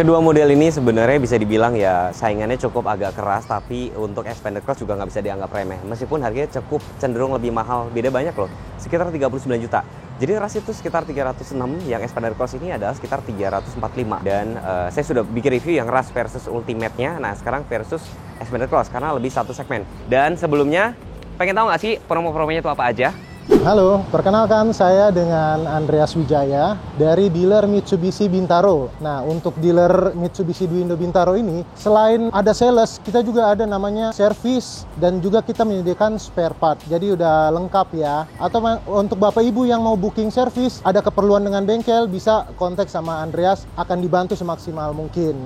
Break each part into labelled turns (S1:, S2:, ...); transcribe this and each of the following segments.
S1: Kedua model ini sebenarnya bisa dibilang ya saingannya cukup agak keras, tapi untuk Xpander Cross juga nggak bisa dianggap remeh. Meskipun harganya cukup cenderung lebih mahal, beda banyak loh, sekitar 39 juta. Jadi ras itu sekitar 306, yang Xpander Cross ini adalah sekitar 345. Dan saya sudah bikin review yang ras versus Ultimate-nya, nah sekarang versus Xpander Cross karena lebih satu segmen. Dan sebelumnya, pengen tahu nggak sih promo-promonya itu apa aja?
S2: Halo, perkenalkan saya dengan Andreas Wijaya dari dealer Mitsubishi Bintaro. Nah, untuk dealer Mitsubishi Duindo Bintaro ini, selain ada sales, kita juga ada namanya service dan juga kita menyediakan spare part. Jadi udah lengkap ya. Atau untuk Bapak Ibu yang mau booking service, ada keperluan dengan bengkel, bisa kontak sama Andreas, akan dibantu semaksimal mungkin.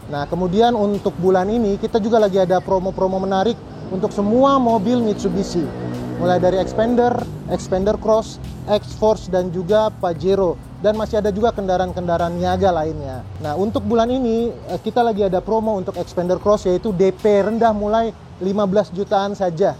S2: Nah, kemudian untuk bulan ini kita juga lagi ada promo-promo menarik untuk semua mobil Mitsubishi. Mulai dari Xpander, Xpander Cross, X-Force, dan juga Pajero. Dan masih ada juga kendaraan-kendaraan niaga lainnya. Nah, untuk bulan ini kita lagi ada promo untuk Xpander Cross, yaitu DP rendah mulai 15 jutaan saja.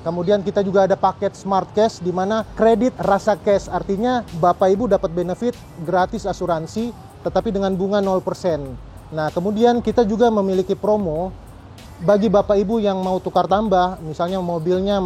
S2: Kemudian kita juga ada paket Smart Cash, di mana kredit rasa cash. Artinya Bapak Ibu dapat benefit gratis asuransi, tetapi dengan bunga 0%. Nah, kemudian kita juga memiliki promo bagi Bapak Ibu yang mau tukar tambah, misalnya mobilnya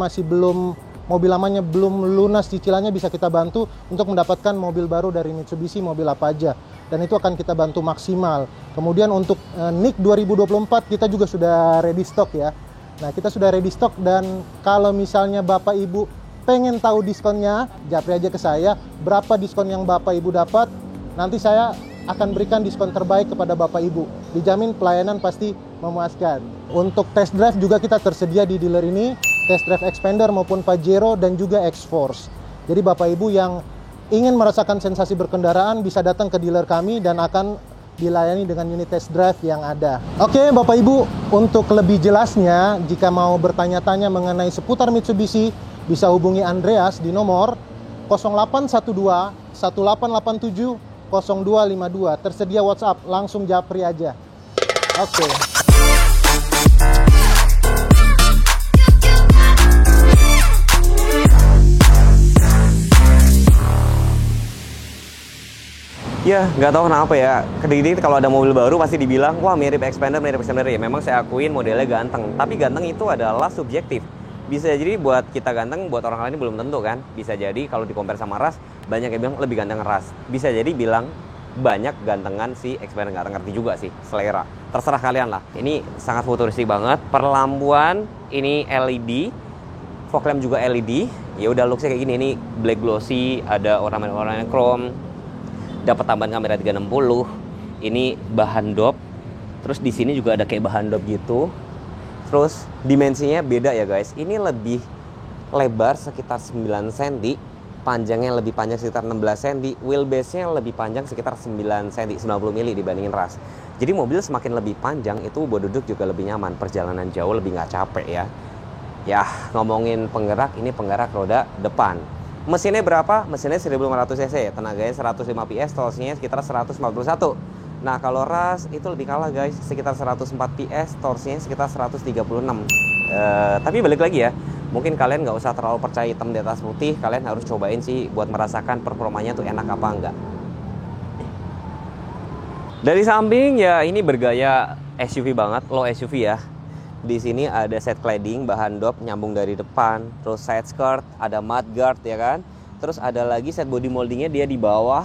S2: mobil lamanya belum lunas cicilannya, bisa kita bantu untuk mendapatkan mobil baru dari Mitsubishi, mobil apa aja. Dan itu akan kita bantu maksimal. Kemudian untuk NIK 2024 kita juga sudah ready stock ya. Nah, kita sudah ready stock, dan kalau misalnya Bapak Ibu pengen tahu diskonnya, japri aja ke saya, berapa diskon yang Bapak Ibu dapat, nanti saya akan berikan diskon terbaik kepada Bapak Ibu. Dijamin pelayanan pasti memuaskan. Untuk test drive juga kita tersedia di dealer ini, test drive Xpander maupun Pajero dan juga X-Force. Jadi Bapak Ibu yang ingin merasakan sensasi berkendaraan bisa datang ke dealer kami dan akan dilayani dengan unit test drive yang ada. Oke Bapak Ibu, untuk lebih jelasnya jika mau bertanya-tanya mengenai seputar Mitsubishi, bisa hubungi Andreas di nomor 0812 1887 0252. Tersedia WhatsApp, langsung japri aja. Oke.
S1: Ya, nggak tahu kenapa ya. Kedikit kalau ada mobil baru pasti dibilang, wah mirip Xpander ya. Memang saya akuin modelnya ganteng. Tapi ganteng itu adalah subjektif. Bisa jadi buat kita ganteng, buat orang lain belum tentu kan. Bisa jadi kalau di-compare sama ras, banyak yang bilang lebih ganteng ras. Bisa jadi bilang banyak gantengan si Xpander, nggak ngerti juga sih, selera. Terserah kalian lah. Ini sangat futuristik banget. Perlampuan ini LED, fog lamp juga LED. Ya udah looksnya kayak gini. Ini black glossy, ada ornamen-ornamen chrome. Dapat tambahan kamera 360. Ini bahan dop. Terus di sini juga ada kayak bahan dop gitu. Terus dimensinya beda ya guys. Ini lebih lebar sekitar 9 cm, panjangnya lebih panjang sekitar 16 cm, wheelbase-nya lebih panjang sekitar 9 cm, 90 mili dibandingin ras. Jadi mobil semakin lebih panjang itu buat duduk juga lebih nyaman, perjalanan jauh lebih nggak capek ya. Ya, ngomongin penggerak, ini penggerak roda depan. Mesinnya berapa? Mesinnya 1500 cc, tenaganya 105 PS, torsinya sekitar 141. Nah, kalau ras itu lebih kalah guys, sekitar 104 PS, torsinya sekitar 136. Tapi balik lagi ya, mungkin kalian nggak usah terlalu percaya hitam di atas putih, kalian harus cobain sih buat merasakan performanya tuh enak apa enggak. Dari samping ya ini bergaya SUV banget, low SUV ya. Di sini ada set cladding bahan dop nyambung dari depan, terus side skirt, ada mudguard ya kan. Terus ada lagi set body moldingnya dia di bawah,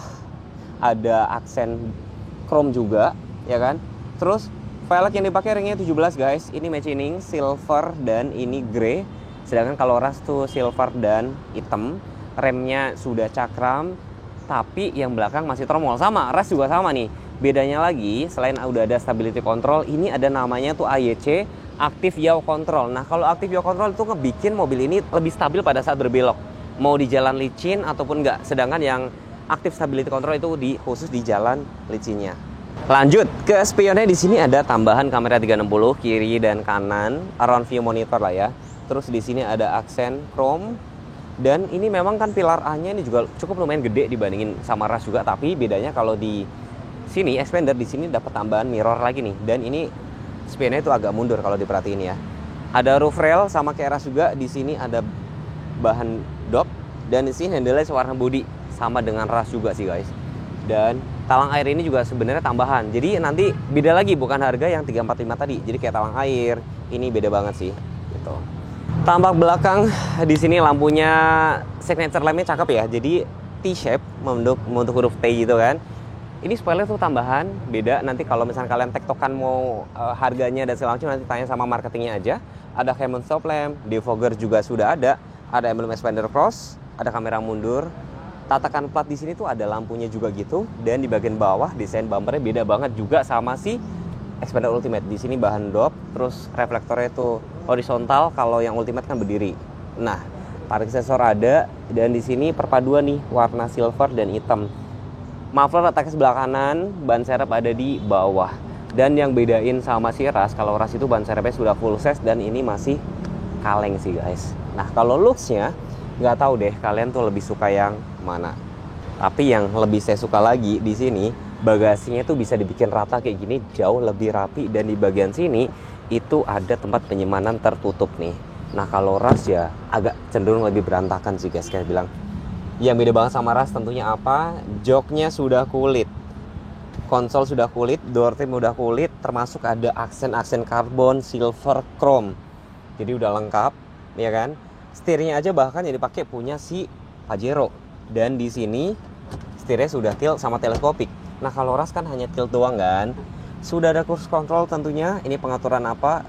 S1: ada aksen chrome juga ya kan. Terus velg yang dipakai ringnya 17 guys. Ini machining silver dan ini grey. Sedangkan kalau ras tuh silver dan hitam. Remnya sudah cakram, tapi yang belakang masih tromol. Sama, ras juga sama nih. Bedanya lagi, selain udah ada stability control, ini ada namanya tuh AYC, Active Yaw Control. Nah, kalau Active Yaw Control itu ngebikin mobil ini lebih stabil pada saat berbelok. Mau di jalan licin ataupun enggak. Sedangkan yang Active Stability Control itu khusus di jalan licinnya. Lanjut ke spionnya, di sini ada tambahan kamera 360 kiri dan kanan, around view monitor lah ya. Terus di sini ada aksen chrome. Dan ini memang kan pilar A-nya ini juga cukup lumayan gede dibandingin sama ras juga, tapi bedanya kalau di sini Xpander di sini dapat tambahan mirror lagi nih. Dan ini spionnya itu agak mundur kalau diperhatiin ya. Ada roof rail sama kayak ras juga. Di sini ada bahan dop dan di sini handle-nya warna body sama dengan ras juga sih guys. Dan Talang air ini juga sebenarnya tambahan. Jadi nanti beda lagi, bukan harga yang 345 tadi. Jadi kayak talang air, ini beda banget sih. Gitu. Tampak belakang di sini lampunya signature lampnya cakep ya. Jadi T-shape untuk huruf T gitu kan. Ini spoiler tuh tambahan, beda. Nanti kalau misalnya kalian tektokan mau harganya dan segala macam, nanti tanya sama marketingnya aja. Ada Hammond stop lamp, defogger juga sudah ada emblem expander cross, ada kamera mundur. Tatakan plat di sini tuh ada lampunya juga gitu, dan di bagian bawah desain bumpernya beda banget juga sama si Expander Ultimate. Di sini bahan dop, terus reflektornya itu horizontal, kalau yang Ultimate kan berdiri. Nah, tarik sensor ada, dan di sini perpaduan nih warna silver dan hitam. Muffler letaknya sebelah kanan, ban serep ada di bawah. Dan yang bedain sama si Ras, kalau Ras itu ban serepnya sudah full size dan ini masih kaleng sih guys. Nah, kalau looks-nya nggak tahu deh kalian tuh lebih suka yang mana. Tapi yang lebih saya suka lagi di sini, bagasinya tuh bisa dibikin rata kayak gini, jauh lebih rapi, dan di bagian sini itu ada tempat penyimpanan tertutup nih. Nah, kalau Ras ya agak cenderung lebih berantakan sih guys, kayak bilang. Yang beda banget sama Ras tentunya apa? Joknya sudah kulit. Konsol sudah kulit, door trim udah kulit, termasuk ada aksen-aksen karbon, silver, chrome. Jadi udah lengkap, ya kan? Setirnya aja bahkan yang dipakai punya si Pajero. Dan di sini setirnya sudah tilt sama teleskopik. Nah, kalau Ras kan hanya tilt doang kan. Sudah ada cruise control tentunya. Ini pengaturan apa?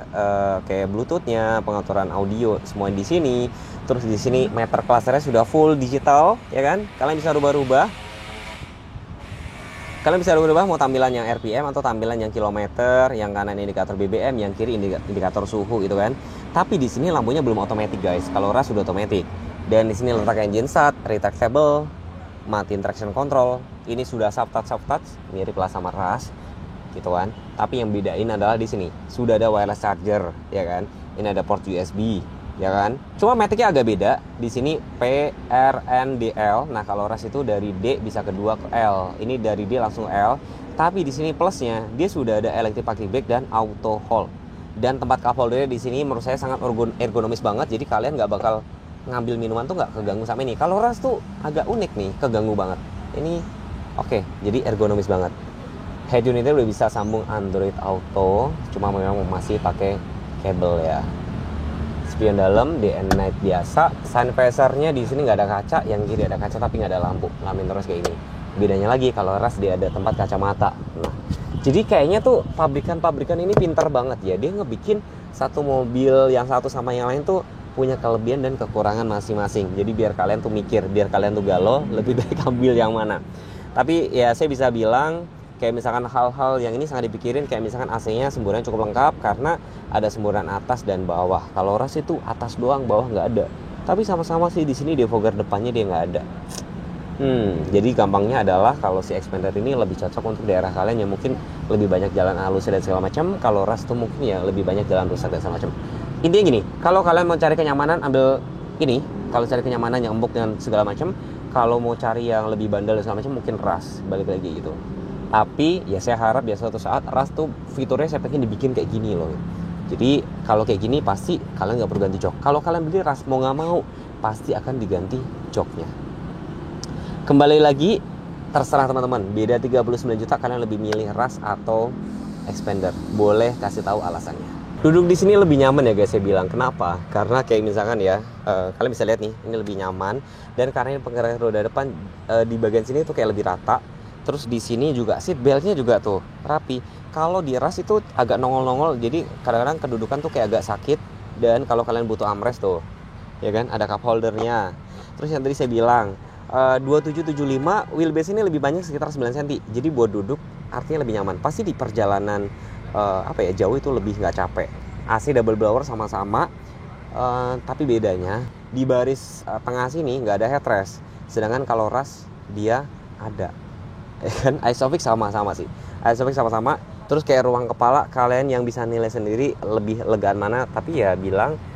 S1: Kayak Bluetooth-nya, pengaturan audio semua di sini. Terus di sini meter clusternya sudah full digital, ya kan? Kalian bisa rubah-rubah. Kalian bisa rubah mau tampilan yang RPM atau tampilan yang kilometer, yang kanan indikator BBM, yang kiri indikator suhu gitu kan. Tapi di sini lampunya belum otomatis guys. Kalau Ras sudah otomatis. Dan di sini letak engine start, retractable, matiin traction control. Ini sudah soft touch, mirip lah sama Ras, gitu kan. Tapi yang bedain adalah di sini sudah ada wireless charger, ya kan. Ini ada port USB, ya kan. Cuma Matic-nya agak beda. Di sini PRNDL. Nah, kalau Ras itu dari D bisa kedua ke L. Ini dari D langsung L. Tapi di sini plusnya dia sudah ada electric parking brake dan auto hold. Dan tempat cup holdernya di sini menurut saya sangat ergonomis banget. Jadi kalian nggak bakal ngambil minuman tuh nggak keganggu sama ini. Kalau Ras tuh agak unik nih, keganggu banget. Ini oke, jadi ergonomis banget. Head unitnya udah bisa sambung Android Auto, cuma memang masih pakai kabel ya. Spion dalam DN Night biasa. Sun visor-nya di sini nggak ada kaca, yang kiri ada kaca tapi nggak ada lampu. Lamin terus kayak ini. Bedanya lagi kalau Ras dia ada tempat kacamata. Nah, jadi kayaknya tuh pabrikan-pabrikan ini pintar banget ya. Dia ngebikin satu mobil yang satu sama yang lain tuh punya kelebihan dan kekurangan masing-masing. Jadi biar kalian tuh mikir, biar kalian tuh galau, lebih baik ambil yang mana. Tapi ya saya bisa bilang kayak misalkan hal-hal yang ini sangat dipikirin, kayak misalkan AC-nya semburan cukup lengkap karena ada semburan atas dan bawah. Kalau Ras itu atas doang, bawah nggak ada. Tapi sama-sama sih di sini defogger depannya dia nggak ada. Jadi gampangnya adalah kalau si Expander ini lebih cocok untuk daerah kalian yang mungkin lebih banyak jalan halus dan segala macam. Kalau Ras tuh mungkin ya lebih banyak jalan rusak dan segala macam. Intinya gini, kalau kalian mau cari kenyamanan ambil ini. Kalau cari kenyamanan yang empuk dan segala macam, kalau mau cari yang lebih bandel dan segala macam mungkin Ras, balik lagi gitu. Tapi ya saya harap ya suatu saat Ras tuh fiturnya saya pengen dibikin kayak gini loh. Jadi kalau kayak gini pasti kalian nggak perlu ganti jok. Kalau kalian beli Ras mau nggak mau pasti akan diganti joknya. Kembali lagi, terserah teman-teman. Beda 39 juta, kalian lebih milih Ras atau Expander? Boleh kasih tahu alasannya. Duduk di sini lebih nyaman ya guys, saya bilang. Kenapa? Karena kayak misalkan ya, kalian bisa lihat nih, ini lebih nyaman. Dan karena ini penggerak roda depan di bagian sini tuh kayak lebih rata. Terus di sini juga seat beltnya juga tuh rapi. Kalau di Ras itu agak nongol-nongol, jadi kadang-kadang kedudukan tuh kayak agak sakit. Dan kalau kalian butuh armrest tuh, ya kan, ada cup holdernya. Terus yang tadi saya bilang, 2775 wheelbase ini lebih banyak sekitar 9 cm. Jadi buat duduk artinya lebih nyaman. Pasti di perjalanan jauh itu lebih nggak capek. AC double blower sama-sama, tapi bedanya di baris tengah sini nggak ada headrest. Sedangkan kalau Ras dia ada. Ya kan, Isofix sama-sama sih. Isofix sama-sama. Terus kayak ruang kepala kalian yang bisa nilai sendiri lebih legaan mana. Tapi ya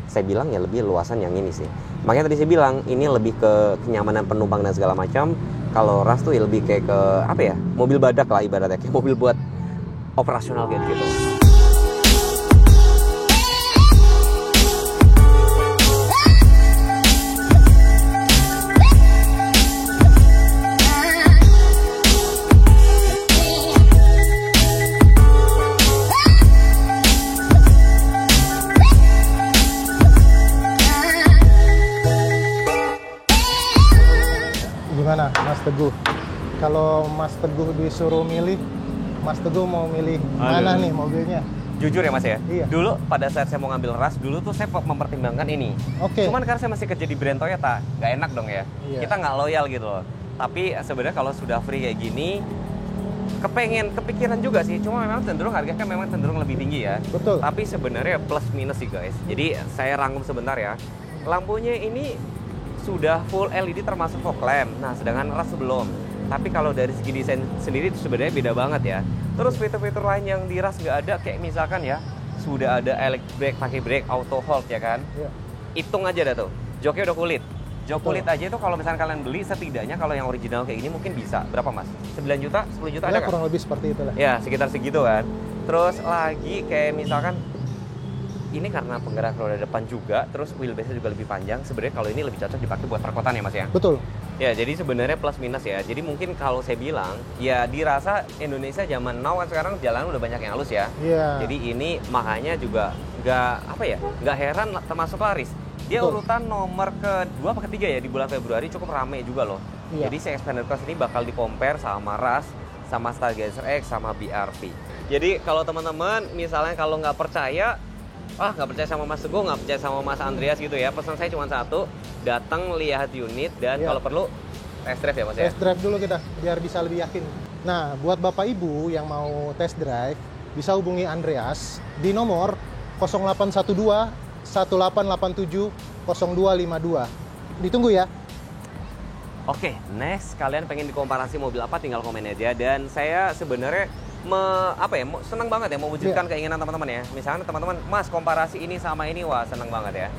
S1: saya bilang ya lebih luasan yang ini sih. Makanya tadi saya bilang ini lebih ke kenyamanan penumpang dan segala macam. Kalau Ras tuh ya lebih kayak ke mobil badak lah ibaratnya, kayak mobil buat operasional kayak gitu.
S2: Kalau Mas Teguh disuruh milih, Mas Teguh mau milih mana nih mobilnya?
S1: Jujur ya Mas ya,
S2: Iya.
S1: dulu pada saat saya mau ngambil ras, dulu tuh saya mempertimbangkan ini.
S2: Oke.
S1: Cuman karena saya masih kerja di brand Toyota, nggak enak dong ya.
S2: Iya.
S1: Kita nggak loyal gitu loh. Tapi sebenarnya kalau sudah free kayak gini, kepikiran juga sih. Cuma memang cenderung harganya kan memang cenderung lebih tinggi ya.
S2: Betul.
S1: Tapi sebenarnya plus minus sih guys. Jadi saya rangkum sebentar ya. Lampunya ini sudah full LED termasuk fog lamp. Nah, sedangkan ras belum. Tapi kalau dari segi desain sendiri itu sebenarnya beda banget ya. Terus fitur-fitur lain yang di ras nggak ada, kayak misalkan ya, sudah ada electric brake, pakai brake, auto hold ya kan.
S2: Iya.
S1: Hitung aja dah tuh, joknya udah kulit. Jok
S2: Betul.
S1: kulit aja itu kalau misalnya kalian beli, setidaknya kalau yang original kayak gini mungkin bisa. Berapa mas? 9 juta, 10 juta
S2: Ya
S1: ada nggak?
S2: kurang lebih seperti itulah.
S1: Ya, sekitar segitu kan. Terus lagi kayak misalkan, ini karena penggerak roda depan juga, terus wheelbase-nya juga lebih panjang. Sebenarnya kalau ini lebih cocok dipakai buat perkotaan ya mas ya?
S2: Betul.
S1: Ya, jadi sebenarnya plus minus ya. Jadi mungkin kalau saya bilang, ya dirasa Indonesia zaman now kan sekarang jalan udah banyak yang halus ya.
S2: Iya.
S1: Jadi ini makanya juga nggak heran termasuk laris. Dia
S2: Betul.
S1: urutan nomor kedua apa ketiga ya di bulan Februari, cukup rame juga loh.
S2: Iya.
S1: Jadi si Xpander Cross ini bakal di-compare sama Ras, sama Stargazer X, sama BRV. Jadi kalau teman-teman misalnya kalau nggak percaya sama Mas Teguh, nggak percaya sama Mas Andreas gitu ya, pesan saya cuma satu, datang lihat unit dan
S2: Iya.
S1: kalau perlu test drive ya Mas ya.
S2: Test drive dulu kita biar bisa lebih yakin. Nah, buat Bapak Ibu yang mau test drive, bisa hubungi Andreas di nomor 0812 1887 0252. Ditunggu ya.
S1: Oke, next kalian pengen dikomparasi mobil apa tinggal komen aja, dan saya sebenarnya senang banget ya mewujudkan keinginan teman-teman ya. Misalnya teman-teman, Mas komparasi ini sama ini, wah senang banget ya.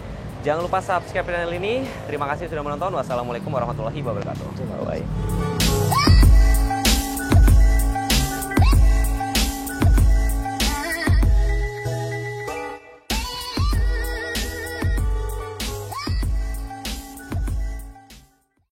S1: Jangan lupa subscribe channel ini. Terima kasih sudah menonton. Wassalamualaikum warahmatullahi wabarakatuh.
S2: Terima kasih.
S1: Bye.